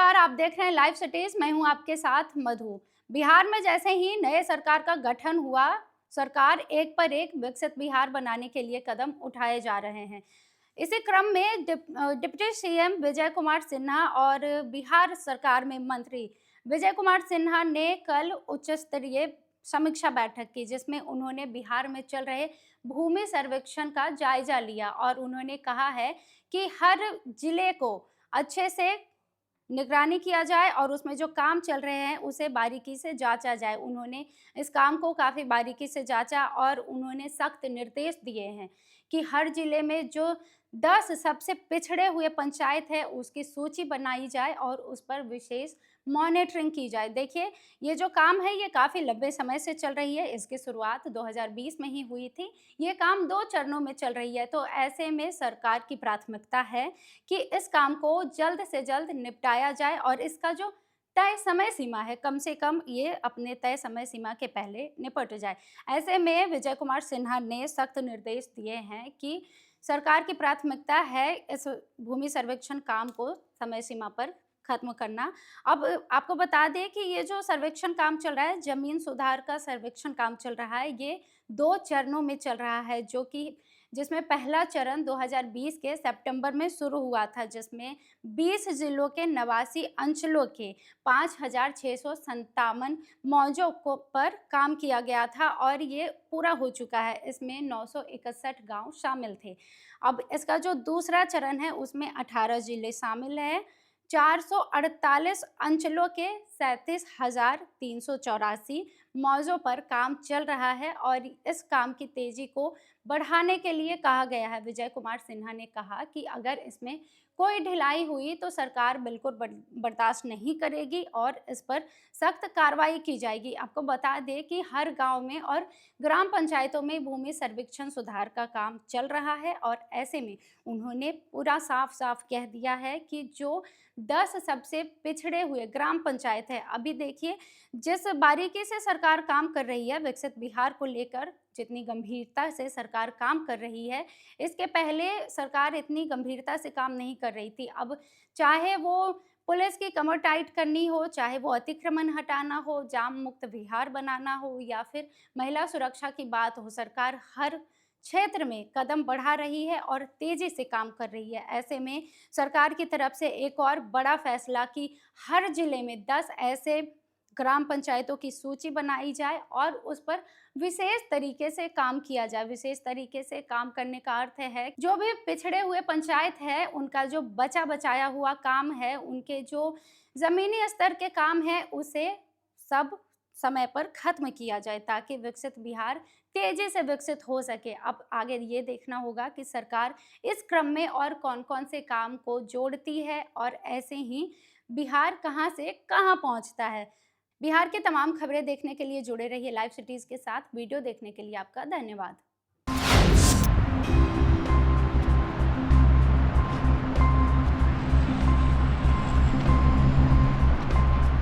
नमस्कार, आप देख रहे हैं लाइव सिटीज। मैं हूं आपके साथ मधु। बिहार में जैसे ही नए सरकार का गठन हुआ, सरकार एक पर एक विकसित बिहार बनाने के लिए कदम उठाए जा रहे हैं। इसी क्रम में डिप्टी सीएम विजय कुमार सिन्हा और बिहार सरकार में मंत्री विजय कुमार सिन्हा ने कल उच्च स्तरीय समीक्षा बैठक की, जिसमें उन्होंने बिहार में चल रहे भूमि सर्वेक्षण का जायजा लिया और उन्होंने कहा है कि हर जिले को अच्छे से निगरानी किया जाए और उसमें जो काम चल रहे हैं उसे बारीकी से जांचा जाए। उन्होंने इस काम को काफ़ी बारीकी से जांचा और उन्होंने सख्त निर्देश दिए हैं कि हर जिले में जो 10 सबसे पिछड़े हुए पंचायत है उसकी सूची बनाई जाए और उस पर विशेष मॉनिटरिंग की जाए। देखिए, ये जो काम है ये काफ़ी लंबे समय से चल रही है। इसकी शुरुआत 2020 में ही हुई थी। ये काम 2 चरणों में चल रही है, तो ऐसे में सरकार की प्राथमिकता है कि इस काम को जल्द से जल्द निपटाया जाए और इसका जो तय समय सीमा है, कम से कम ये अपने तय समय सीमा के पहले निपट जाए। ऐसे में विजय कुमार सिन्हा ने सख्त निर्देश दिए हैं कि सरकार की प्राथमिकता है इस भूमि सर्वेक्षण काम को समय सीमा पर खत्म करना। अब आपको बता दें कि ये जो सर्वेक्षण काम चल रहा है, जमीन सुधार का सर्वेक्षण काम चल रहा है, ये 2 चरणों में चल रहा है, जिसमें पहला चरण 2020 के सितंबर में शुरू हुआ था, जिसमें 20 जिलों के 89 अंचलों के 5,657 मौजों को पर काम किया गया था और ये पूरा हो चुका है। इसमें 961 गांव शामिल थे। अब इसका जो दूसरा चरण है उसमें 18 जिले शामिल हैं। 448 अंचलों के 37,384 मौजों पर काम चल रहा है और इस काम की तेजी को बढ़ाने के लिए कहा गया है। विजय कुमार सिन्हा ने कहा कि अगर इसमें कोई ढिलाई हुई तो सरकार बिल्कुल बर्दाश्त नहीं करेगी और इस पर सख्त कार्रवाई की जाएगी। आपको बता दें कि हर गांव में और ग्राम पंचायतों में भूमि सर्वेक्षण सुधार का काम चल रहा है और ऐसे में उन्होंने पूरा साफ साफ कह दिया है कि जो 10 सबसे पिछड़े हुए ग्राम पंचायत है, अभी देखिए जिस बारीकी से सरकार काम कर रही है विकसित बिहार को लेकर, जितनी गंभीरता से सरकार काम कर रही है, इसके पहले सरकार इतनी गंभीरता से काम नहीं कर रही थी। अब चाहे वो पुलिस की कमर टाइट करनी हो, चाहे वो अतिक्रमण हटाना हो, जाम मुक्त बिहार बनाना हो या फिर महिला सुरक्षा की बात हो, सरकार हर क्षेत्र में कदम बढ़ा रही है और तेजी से काम कर रही है। ऐसे में सरकार की तरफ से एक और बड़ा फैसला कि हर जिले में 10 ऐसे ग्राम पंचायतों की सूची बनाई जाए और उस पर विशेष तरीके से काम किया जाए। विशेष तरीके से काम करने का अर्थ है जो भी पिछड़े हुए पंचायत है उनका जो बचा बचाया हुआ काम है, उनके जो जमीनी स्तर के काम है, उसे सब समय पर खत्म किया जाए ताकि विकसित बिहार तेजी से विकसित हो सके। अब आगे ये देखना होगा कि सरकार इस क्रम में और कौन-कौन से काम को जोड़ती है और ऐसे ही बिहार कहां से कहां पहुंचता है। बिहार की तमाम खबरें देखने के लिए जुड़े रहिए लाइव सिटीज के साथ। वीडियो देखने के लिए आपका धन्यवाद।